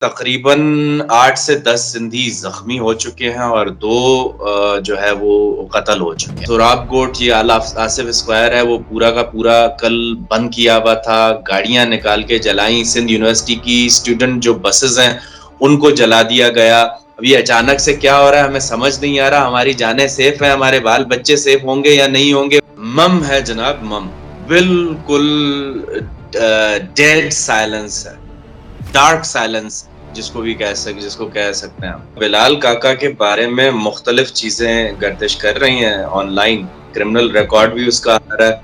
تقریباً 8 سے 10 سندھی زخمی ہو چکے ہیں اور 2 جو ہے وہ قتل ہو چکے ہیں۔ سوراب کوٹ یہ آصف اسکوائر ہے، وہ پورا کا پورا کل بند کیا ہوا تھا، گاڑیاں نکال کے جلائیں، سندھ یونیورسٹی کی اسٹوڈنٹ جو بسز ہیں ان کو جلا دیا گیا۔ اب یہ اچانک سے کیا ہو رہا ہے ہمیں سمجھ نہیں آ رہا، ہماری جانیں سیف ہیں، ہمارے بال بچے سیف ہوں گے یا نہیں ہوں گے؟ مم ہے جناب، مم بالکل ڈیڈ سائلنس ہے، ڈارک سائلنس جس کو کہہ سکتے ہیں ہم۔ بلال کاکا کے بارے میں مختلف چیزیں گردش کر رہی ہیں آن لائن، کرمنل ریکارڈ بھی اس کا آ رہا ہے۔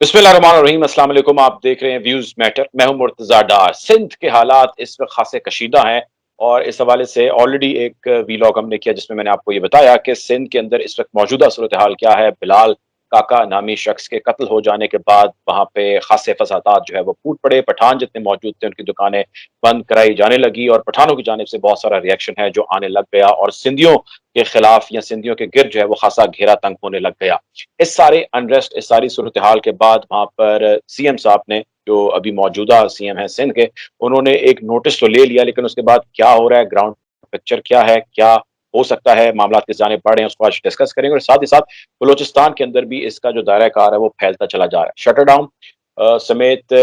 بسم اللہ الرحمن الرحیم، السلام علیکم، آپ دیکھ رہے ہیں ویوز میٹر، میں ہوں مرتضیٰ ڈار۔ سندھ کے حالات اس وقت خاصے کشیدہ ہیں اور اس حوالے سے آلریڈی ایک ویلاگ ہم نے کیا جس میں نے آپ کو یہ بتایا کہ سندھ کے اندر اس وقت موجودہ صورتحال کیا ہے۔ بلال کاکا نامی شخص کے قتل ہو جانے کے بعد وہاں پہ خاصے فسادات جو ہے وہ پھوٹ پڑے، پٹھان جتنے موجود تھے ان کی دکانیں بند کرائی جانے لگی اور پٹھانوں کی جانب سے بہت سارا ریئیکشن ہے جو آنے لگ گیا اور سندھیوں کے خلاف یا سندھیوں کے گرد جو ہے وہ خاصا گھیرا تنگ ہونے لگ گیا۔ اس سارے انریسٹ، اس ساری صورتحال کے بعد وہاں پر سی ایم صاحب نے، جو ابھی موجودہ سی ایم ہیں سندھ کے، انہوں نے ایک نوٹس تو لے لیا، لیکن اس کے بعد کیا ہو رہا ہے، گراؤنڈ پکچر کیا ہے، کیا ہو سکتا ہے، معاملات کس جانب بڑھ رہے ہیں، اس کو آج ڈسکس کریں گے۔ اور ساتھ ہی ساتھ بلوچستان کے اندر بھی اس کا جو دائرہ کار ہے وہ پھیلتا چلا جا رہا ہے۔ شٹر ڈاؤن سمیت،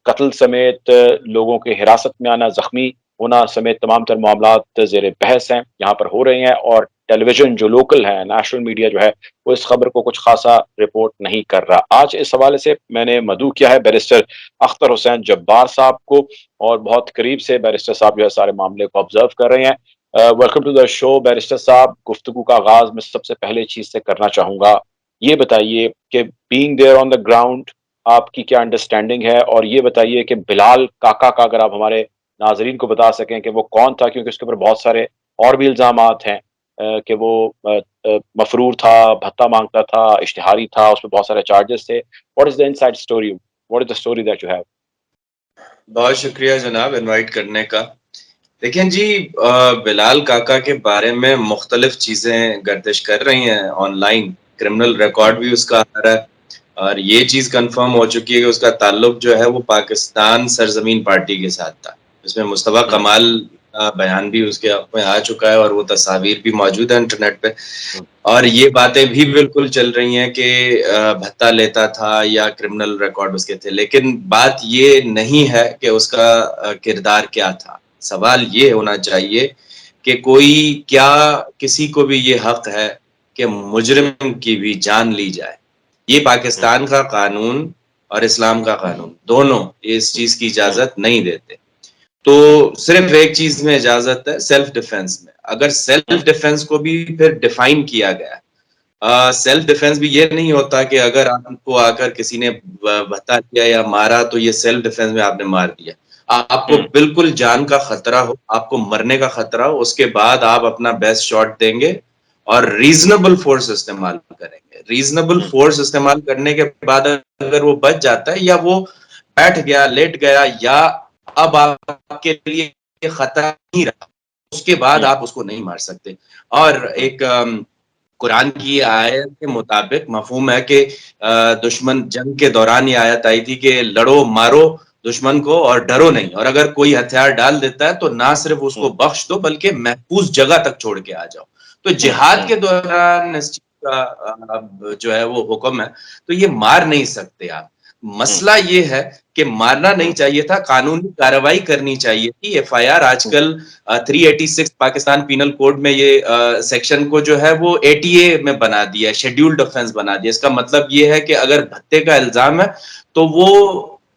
قتل سمیت، لوگوں کے حراست میں آنا، زخمی ہونا سمیت تمام تر معاملات زیر بحث ہیں، یہاں پر ہو رہے ہیں، اور ٹیلی ویژن جو لوکل ہے، نیشنل میڈیا جو ہے وہ اس خبر کو کچھ خاصا رپورٹ نہیں کر رہا۔ آج اس حوالے سے میں نے مدعو کیا ہے بیرسٹر اختر حسین جبار صاحب کو، اور بہت قریب سے بیرسٹر صاحب جو ہے سارے معاملے کو آبزرو کر رہے ہیں۔ Welcome to the show barrister صاحب۔ گفتگو کا آغاز میں سب سے پہلے چیز سے کرنا چاہوں گا، یہ بتائیے کہ being there on the ground آپ کی کیا انڈرسٹینڈنگ ہے، اور یہ بتائیے کہ بلال کاکا کا اگر آپ ہمارے ناظرین کو بتا سکیں کہ وہ کون تھا، کیونکہ اس کے اوپر بہت سارے اور بھی الزامات ہیں کہ وہ مفرور تھا، بھتہ مانگتا تھا، اشتہاری تھا، اس پہ بہت سارے چارجز تھے۔ What is the in side story, what is the story that you have? بہت شکریہ جناب انوائٹ کرنے کا۔ دیکھیں جی، بلال کاکا کے بارے میں مختلف چیزیں گردش کر رہی ہیں آن لائن، کرمنل ریکارڈ بھی اس کا آ رہا ہے، اور یہ چیز کنفرم ہو چکی ہے کہ اس کا تعلق جو ہے وہ پاکستان سرزمین پارٹی کے ساتھ تھا۔ اس میں مصطفیٰ کمال کا بیان بھی اس کے حق میں آ چکا ہے اور وہ تصاویر بھی موجود ہیں انٹرنیٹ پہ، اور یہ باتیں بھی بالکل چل رہی ہیں کہ بھتہ لیتا تھا یا کرمنل ریکارڈ اس کے تھے، لیکن بات یہ نہیں ہے کہ اس کا کردار کیا تھا۔ سوال یہ ہونا چاہیے کہ کوئی کیا کسی کو بھی یہ حق ہے کہ مجرم کی بھی جان لی جائے؟ یہ پاکستان کا قانون اور اسلام کا قانون دونوں اس چیز کی اجازت نہیں دیتے۔ تو صرف ایک چیز میں اجازت ہے، سیلف ڈیفنس میں۔ اگر سیلف ڈیفنس کو بھی پھر ڈیفائن کیا گیا، سیلف ڈیفنس بھی یہ نہیں ہوتا کہ اگر آپ کو آ کر کسی نے بھتہ کیا یا مارا تو یہ سیلف ڈیفنس میں آپ نے مار دیا۔ آپ کو بالکل جان کا خطرہ ہو، آپ کو مرنے کا خطرہ ہو، اس کے بعد آپ اپنا بیسٹ شاٹ دیں گے اور ریزنیبل فورس استعمال کریں گے۔ ریزنیبل فورس استعمال کرنے کے بعد اگر وہ بچ جاتا ہے یا وہ بیٹھ گیا، لیٹ گیا، یا اب آپ کے لیے خطرہ نہیں رہا، اس کے بعد آپ اس کو نہیں مار سکتے۔ اور ایک قرآن کی آیت کے مطابق مفہوم ہے کہ دشمن جنگ کے دوران یہ آیت آئی تھی کہ لڑو مارو دشمن کو اور ڈرو نہیں، اور اگر کوئی ہتھیار ڈال دیتا ہے تو نہ صرف اس کو بخش دو بلکہ محفوظ جگہ تک چھوڑ کے آ جاؤ۔ تو جہاد کے دوران اس چیز کا جو ہے وہ حکم ہے، تو یہ مار نہیں سکتے آپ۔ مسئلہ یہ ہے کہ مارنا نہیں چاہیے تھا، قانونی کارروائی کرنی چاہیے تھی۔ ایف آئی آر آج کل 386 پاکستان پینل کوڈ میں یہ سیکشن کو جو ہے وہ ATA میں بنا دیا ہے، شیڈیولڈ آفینس بنا دیا۔ اس کا مطلب یہ ہے کہ اگر بھتے کا الزام ہے تو وہ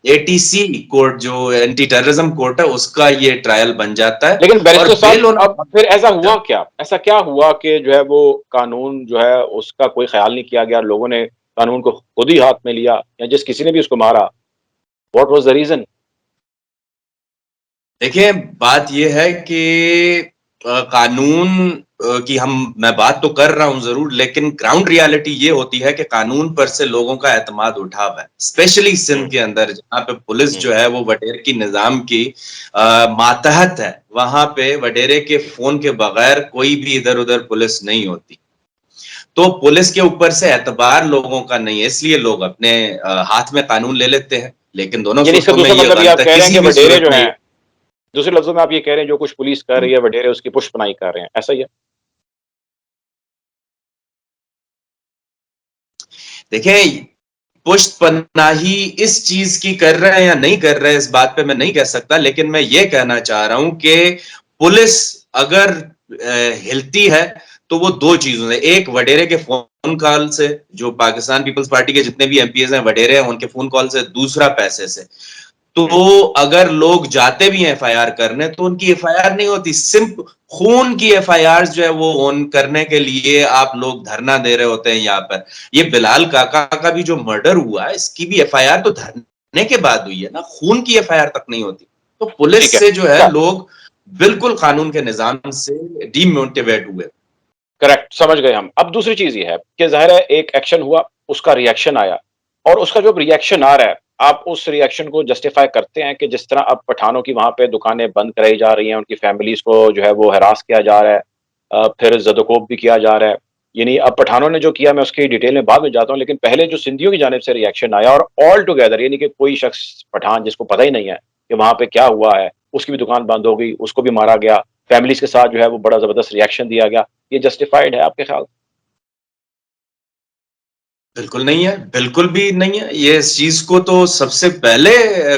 ATC کورٹ جو اینٹی ٹیررزم کورٹ ہے اس کا یہ ٹرائل بن جاتا ہے۔ لیکن بیرسٹر اور صاحب اب پھر ایسا ہوا کیا، ایسا کیا ہوا کہ جو ہے وہ قانون جو ہے اس کا کوئی خیال نہیں کیا گیا، لوگوں نے قانون کو خود ہی ہاتھ میں لیا، یا جس کسی نے بھی اس کو مارا؟ What was the reason? دیکھیں، بات یہ ہے کہ قانون کی میں بات تو کر رہا ہوں ضرور، لیکن گراؤنڈ ریالٹی یہ ہوتی ہے کہ قانون پر سے لوگوں کا اعتماد اٹھا ہوا ہے، اسپیشلی سندھ کے اندر جہاں پہ پولیس جو ہے وہ وڈیرے کی نظام کی ماتحت ہے۔ وہاں پہ وڈیرے کے فون کے بغیر کوئی بھی ادھر ادھر پولیس نہیں ہوتی، تو پولیس کے اوپر سے اعتبار لوگوں کا نہیں ہے، اس لیے لوگ اپنے ہاتھ میں قانون لے لیتے ہیں۔ لیکن دونوں یعنی اس کا صورتوں میں دوسرا یہ مطلب یہ غلط آپ ہے، کہہ رہے ہیں کسی کہ بھی وڈیرے صورت جو میں ہیں، دوسرے لفظوں میں آپ یہ کہہ رہے ہیں جو کچھ پولیس کر رہی ہے وڈیرے اس کی پشت پناہی کر رہے ہیں، ایسا ہی ہے؟ دیکھیں پشت پناہی اس چیز کی کر رہے ہیں یا نہیں کر رہے اس بات پہ میں نہیں کہہ سکتا، لیکن میں یہ کہنا چاہ رہا ہوں کہ پولیس اگر ہلتی ہے تو وہ دو چیزوں سے، ایک وڈیرے کے فون کال سے، جو پاکستان پیپلز پارٹی کے جتنے بھی ایم پی ایز ہیں وڈیرے ہیں ان کے فون کال سے، دوسرا پیسے سے۔ تو اگر لوگ جاتے بھی ہیں ایف آئی آر کرنے تو ان کی ایف آئی آر نہیں ہوتی، خون کی ایف آئی آر جو ہے وہ اون کرنے کے لیے آپ لوگ دھرنا دے رہے ہوتے ہیں یہاں پر۔ یہ بلال کاکا کا بھی جو مرڈر ہوا ہے اس کی بھی ایف آئی آر تو دھرنے کے بعد ہوئی ہے نا، خون کی ایف آئی آر تک نہیں ہوتی۔ تو پولیس ٹھیک ہے، سے جو ہے اچھا لوگ بالکل قانون کے نظام سے ڈی موٹیویٹ ہوئے۔ کریکٹ، سمجھ گئے ہم۔ اب دوسری چیز یہ ہے کہ ظاہر ہے ایک ایکشن ہوا، اس کا ری ایکشن آیا، اور اس کا جو ری ایکشن آ رہا ہے آپ اس ری ایکشن کو جسٹیفائی کرتے ہیں کہ جس طرح اب پٹھانوں کی وہاں پہ دکانیں بند کرائی جا رہی ہیں، ان کی فیملیز کو جو ہے وہ ہراس کیا جا رہا ہے، پھر زد و کوب بھی کیا جا رہا ہے، یعنی اب پٹھانوں نے جو کیا میں اس کی ڈیٹیل میں بعد میں جاتا ہوں، لیکن پہلے جو سندھیوں کی جانب سے ری ایکشن آیا اور آل ٹوگیدر یعنی کہ کوئی شخص پٹھان جس کو پتہ ہی نہیں ہے کہ وہاں پہ کیا ہوا ہے، اس کی بھی دکان بند ہو گئی، اس کو بھی مارا گیا، فیملیز کے ساتھ جو ہے وہ بڑا زبردست ری ایکشن دیا گیا، یہ جسٹیفائڈ ہے آپ کے خیال؟ بالکل نہیں ہے، بالکل بھی نہیں ہے، یہ اس چیز کو تو سب سے پہلے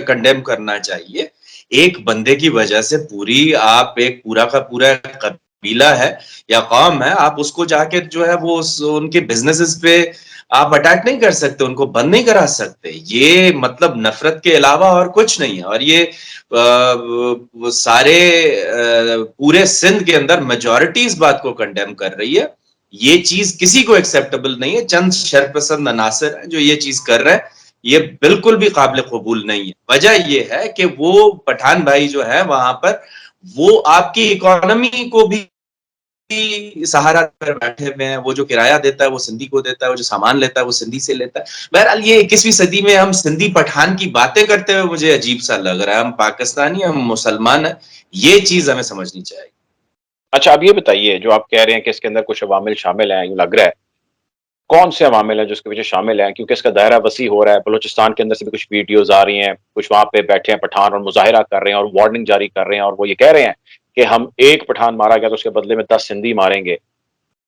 کنڈیم کرنا چاہیے۔ ایک بندے کی وجہ سے پوری آپ ایک پورا کا پورا قبیلہ ہے یا قوم ہے، آپ اس کو جا کے جو ہے وہ ان کے بزنسز پہ آپ اٹیک نہیں کر سکتے، ان کو بند نہیں کرا سکتے۔ یہ مطلب نفرت کے علاوہ اور کچھ نہیں ہے، اور یہ سارے پورے سندھ کے اندر میجورٹی اس بات کو کنڈیم کر رہی ہے۔ یہ چیز کسی کو ایکسیپٹیبل نہیں ہے، چند شرپسند عناصر ہیں جو یہ چیز کر رہے ہیں، یہ بالکل بھی قابل قبول نہیں ہے۔ وجہ یہ ہے کہ وہ پٹھان بھائی جو ہے وہاں پر وہ آپ کی اکانومی کو بھی سہارا کر بیٹھے ہوئے ہیں، وہ جو کرایہ دیتا ہے وہ سندھی کو دیتا ہے، وہ جو سامان لیتا ہے وہ سندھی سے لیتا ہے۔ بہرحال یہ 21ویں صدی میں ہم سندھی پٹھان کی باتیں کرتے ہوئے مجھے عجیب سا لگ رہا ہے۔ ہم پاکستانی، ہم مسلمان ہیں، یہ چیز ہمیں سمجھنی چاہیے۔ اچھا اب یہ بتائیے، جو آپ کہہ رہے ہیں کہ اس کے اندر کچھ عوامل شامل ہیں، یوں لگ رہا ہے کون سے عوامل ہیں جو اس کے پیچھے شامل ہیں؟ کیونکہ اس کا دائرہ وسیع ہو رہا ہے، بلوچستان کے اندر سے بھی کچھ ویڈیوز آ رہی ہیں، کچھ وہاں پہ بیٹھے ہیں پٹھان اور مظاہرہ کر رہے ہیں اور وارننگ جاری کر رہے ہیں، اور وہ یہ کہہ رہے ہیں کہ ہم ایک پٹھان مارا گیا تو اس کے بدلے میں 10 سندھی ماریں گے۔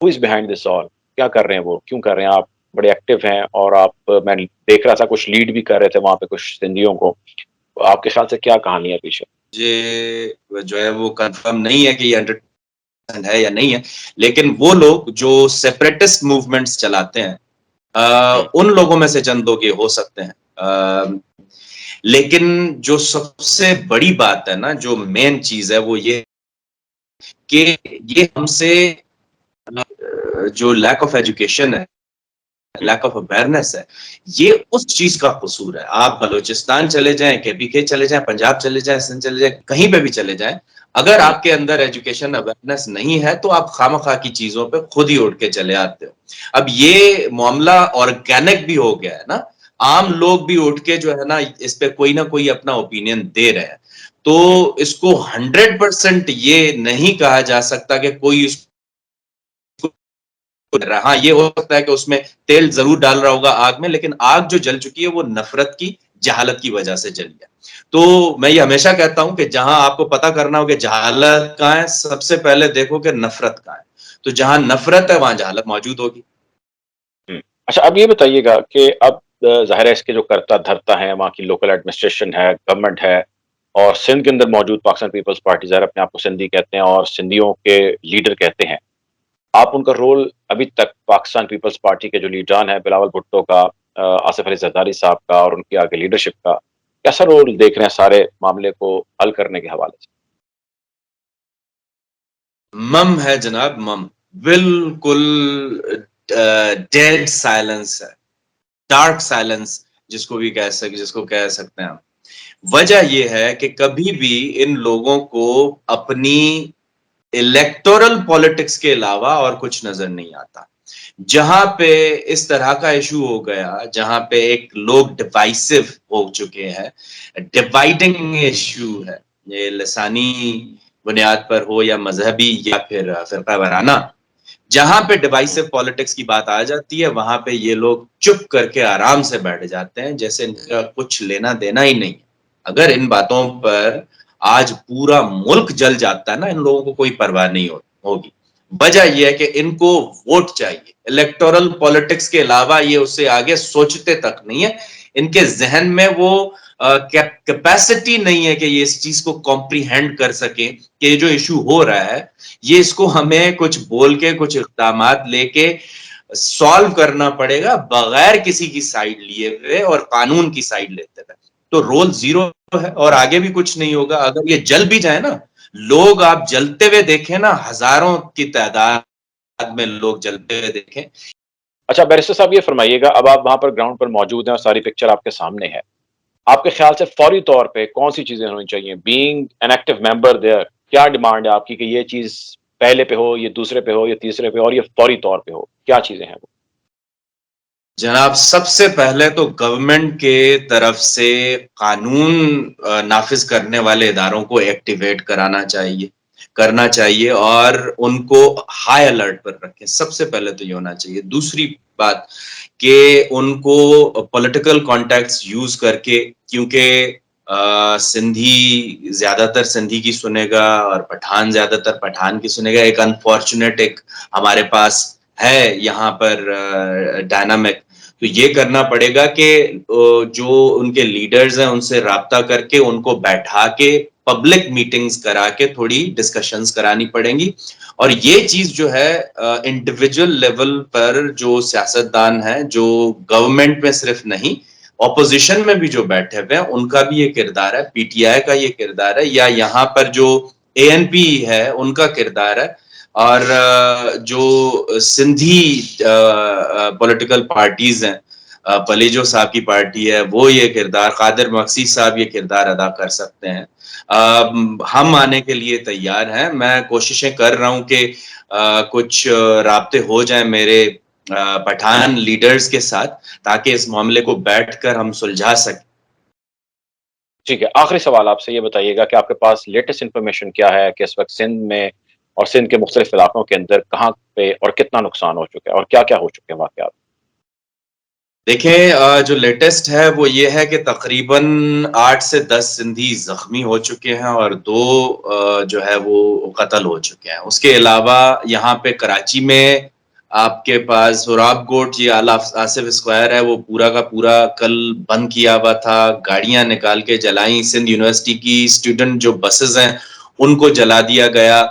ہو از بیہائنڈ دس آل؟ کیا کر رہے ہیں وہ، کیوں کر رہے ہیں؟ آپ بڑے ایکٹیو ہیں اور آپ میں دیکھ رہا تھا کچھ لیڈ بھی کر رہے تھے وہاں پہ کچھ سندھیوں کو، آپ کے خیال سے کیا کہانی ہے پیچھے؟ مجھے جو ہے وہ کنفرم نہیں ہے کہ یہ 100% ہے یا نہیں ہے، لیکن وہ لوگ جو سیپریٹسٹ موومنٹس چلاتے ہیں ان لوگوں میں سے چند لوگ یہ ہو سکتے ہیں، لیکن جو سب سے بڑی بات ہے نا، جو مین چیز ہے وہ یہ کہ یہ ہم سے جو لیک آف ایجوکیشن ہے، لیک آف اویئرنیس ہے، یہ اس چیز کا قصور ہے۔ آپ بلوچستان چلے جائیں، کے پی کے چلے جائیں، پنجاب چلے جائیں، سندھ چلے جائیں، کہیں پہ بھی چلے جائیں، اگر آپ کے اندر ایجوکیشن اویئرنیس نہیں ہے تو آپ خواہ کی چیزوں پہ خود ہی اٹھ کے چلے آتے ہو۔ اب یہ معاملہ آرگینک بھی ہو گیا ہے نا، عام لوگ بھی اٹھ کے جو ہے نا اس پہ کوئی نہ کوئی اپنا اوپینین دے رہے ہیں، تو اس کو 100% یہ نہیں کہا جا سکتا کہ کوئی اس ہاں یہ ہو سکتا ہے کہ اس میں تیل ضرور ڈال رہا ہوگا آگ میں، لیکن آگ جو جل چکی ہے وہ نفرت کی، جہالت کی وجہ سے جلی ہے۔ تو میں یہ ہمیشہ کہتا ہوں کہ جہاں آپ کو پتہ کرنا ہو کہ جہالت کہاں ہے، سب سے پہلے دیکھو کہ نفرت کہاں ہے، تو جہاں نفرت ہے وہاں جہالت موجود ہوگی۔ اچھا اب یہ بتائیے گا کہ اب ظاہر ہے اس کے جو کرتا دھرتا ہے، وہاں کی لوکل ایڈمنسٹریشن ہے، گورنمنٹ ہے، اور سندھ کے اندر موجود پاکستان پیپلز پارٹی ظاہر اپنے آپ کو سندھی کہتے ہیں اور سندھیوں کے لیڈر کہتے ہیں، آپ ان کا رول ابھی تک پاکستان پیپلز پارٹی کے جو لیڈران ہیں، بلاول بھٹو کا، آصف علی زرداری صاحب کا اور ان کی آگے لیڈرشپ کا، کیسا رول دیکھ رہے ہیں سارے معاملے کو حل کرنے کے حوالے سے؟ مم ہے جناب، مم، بالکل ڈیڈ سائلنس ہے، ڈارک سائلنس جس کو بھی کہہ سکتے ہیں ہم۔ وجہ یہ ہے کہ کبھی بھی ان لوگوں کو اپنی الیکٹورل پالیٹکس کے علاوہ اور کچھ نظر نہیں آتا۔ جہاں پہ اس طرح کا ایشو ہو گیا، جہاں پہ ایک لوگ ڈیوائسو ہو چکے ہیں، ڈیوائڈنگ ایشو ہے، یہ لسانی بنیاد پر ہو یا مذہبی یا پھر فرقہ وارانہ، جہاں پہ ڈیوائسو پالیٹکس کی بات آ جاتی ہے وہاں پہ یہ لوگ چپ کر کے آرام سے بیٹھ جاتے ہیں جیسے ان کا کچھ لینا دینا ہی نہیں. اگر ان باتوں پر آج پورا ملک جل جاتا ہے نا ان لوگوں کو کوئی پرواہ نہیں ہوگی. وجہ یہ ہے کہ ان کو ووٹ چاہیے. الیکٹورل پالیٹکس کے علاوہ یہ اس سے آگے سوچتے تک نہیں ہے. ان کے ذہن میں وہ کیپیسٹی نہیں ہے کہ یہ اس چیز کو کمپریہینڈ کر سکیں کہ یہ جو ایشو ہو رہا ہے یہ اس کو ہمیں کچھ بول کے کچھ اقدامات لے کے سالو کرنا پڑے گا بغیر کسی کی سائیڈ لیے ہوئے اور قانون کی سائیڈ لیتے ہوئے. تو رول زیرو ہے اور آگے بھی کچھ نہیں ہوگا. اگر یہ جل بھی جائے نا لوگ آپ جلتے ہوئے دیکھیں نا ہزاروں کی تعداد میں لوگ جلتے ہوئے دیکھیں. اچھا بیرسٹر صاحب یہ فرمائیے گا اب آپ وہاں پر گراؤنڈ پر موجود ہیں اور ساری پکچر آپ کے سامنے ہے آپ کے خیال سے فوری طور پہ کون سی چیزیں ہونی چاہیے being an active member there کیا ڈیمانڈ ہے آپ کی کہ یہ چیز پہلے پہ ہو یہ دوسرے پہ ہو یہ تیسرے پہ اور یہ فوری طور پہ ہو کیا چیزیں ہیں وہ؟ جناب سب سے پہلے تو گورنمنٹ کے طرف سے قانون نافذ کرنے والے اداروں کو ایکٹیویٹ کرنا چاہیے اور ان کو ہائی الرٹ پر رکھیں. سب سے پہلے تو یہ ہونا چاہیے. دوسری بات کہ ان کو پولیٹیکل کانٹیکٹس یوز کر کے کیونکہ سندھی زیادہ تر سندھی کی سنے گا اور پٹھان زیادہ تر پٹھان کی سنے گا. ایک انفارچونیٹ ایک ہمارے پاس ہے یہاں پر ڈائنامک. تو یہ کرنا پڑے گا کہ جو ان کے لیڈرز ہیں ان سے رابطہ کر کے ان کو بیٹھا کے پبلک میٹنگز کرا کے تھوڑی ڈسکشنز کرانی پڑیں گی. اور یہ چیز جو ہے انڈیویجول لیول پر جو سیاستدان ہیں جو گورنمنٹ میں صرف نہیں اپوزیشن میں بھی جو بیٹھے ہوئے ہیں ان کا بھی یہ کردار ہے. پی ٹی آئی کا یہ کردار ہے یا یہاں پر جو اے این پی ہے ان کا کردار ہے اور جو سندھی پولیٹیکل پارٹیز ہیں پلیجو صاحب کی پارٹی ہے وہ یہ کردار قادر مقصد صاحب یہ کردار ادا کر سکتے ہیں. ہم آنے کے لیے تیار ہیں. میں کوششیں کر رہا ہوں کہ کچھ رابطے ہو جائیں میرے پٹھان لیڈرز کے ساتھ تاکہ اس معاملے کو بیٹھ کر ہم سلجھا سکیں. ٹھیک ہے آخری سوال آپ سے یہ بتائیے گا کہ آپ کے پاس لیٹسٹ انفارمیشن کیا ہے کہ اس وقت سندھ میں اور سندھ کے مختلف علاقوں کے اندر کہاں پہ اور کتنا نقصان ہو چکا ہے اور کیا کیا ہو چکے ہیں واقعات؟ دیکھیں جو لیٹسٹ ہے وہ یہ ہے کہ تقریباً 8 سے 10 سندھی زخمی ہو چکے ہیں اور 2 جو ہے وہ قتل ہو چکے ہیں. اس کے علاوہ یہاں پہ کراچی میں آپ کے پاس سوراب کوٹ یہ آصف اسکوائر ہے وہ پورا کا پورا کل بند کیا ہوا تھا. گاڑیاں نکال کے جلائیں. سندھ یونیورسٹی کی اسٹوڈنٹ جو بسز ہیں ان کو جلا دیا گیا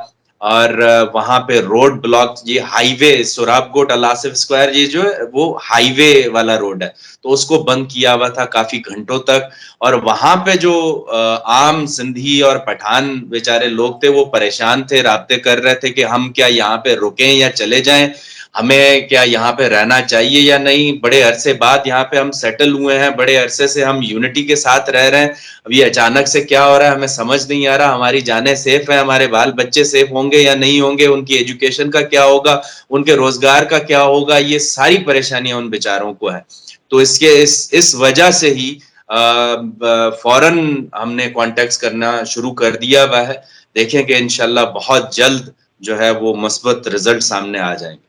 اور وہاں پہ روڈ بلاک یہ ہائی وے سوراب کوٹ آصف اسکوائر یہ جو ہے وہ ہائی وے والا روڈ ہے تو اس کو بند کیا ہوا تھا کافی گھنٹوں تک. اور وہاں پہ جو عام سندھی اور پٹھان بیچارے لوگ تھے وہ پریشان تھے رابطے کر رہے تھے کہ ہم کیا یہاں پہ رکیں یا چلے جائیں ہمیں کیا یہاں پہ رہنا چاہیے یا نہیں. بڑے عرصے بعد یہاں پہ ہم سیٹل ہوئے ہیں بڑے عرصے سے ہم یونٹی کے ساتھ رہ رہے ہیں. ابھی اچانک سے کیا ہو رہا ہے ہمیں سمجھ نہیں آ رہا. ہماری جانیں سیف ہیں ہمارے بال بچے سیف ہوں گے یا نہیں ہوں گے ان کی ایجوکیشن کا کیا ہوگا ان کے روزگار کا کیا ہوگا. یہ ساری پریشانیاں ان بیچاروں کو ہے. تو اس وجہ سے ہی فوراً ہم نے کانٹیکٹس کرنا شروع کر دیا ہوا ہے. دیکھیں کہ انشاءاللہ بہت جلد جو ہے وہ مثبت رزلٹ سامنے آ جائیں گے.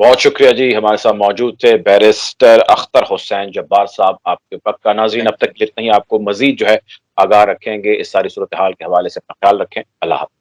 بہت شکریہ جی ہمارے ساتھ موجود تھے بیرسٹر اختر حسین جبار صاحب. آپ کے وقت کا ناظرین اب تک اتنا ہی. آپ کو مزید جو ہے آگاہ رکھیں گے اس ساری صورتحال کے حوالے سے. اپنا خیال رکھیں. اللہ حافظ.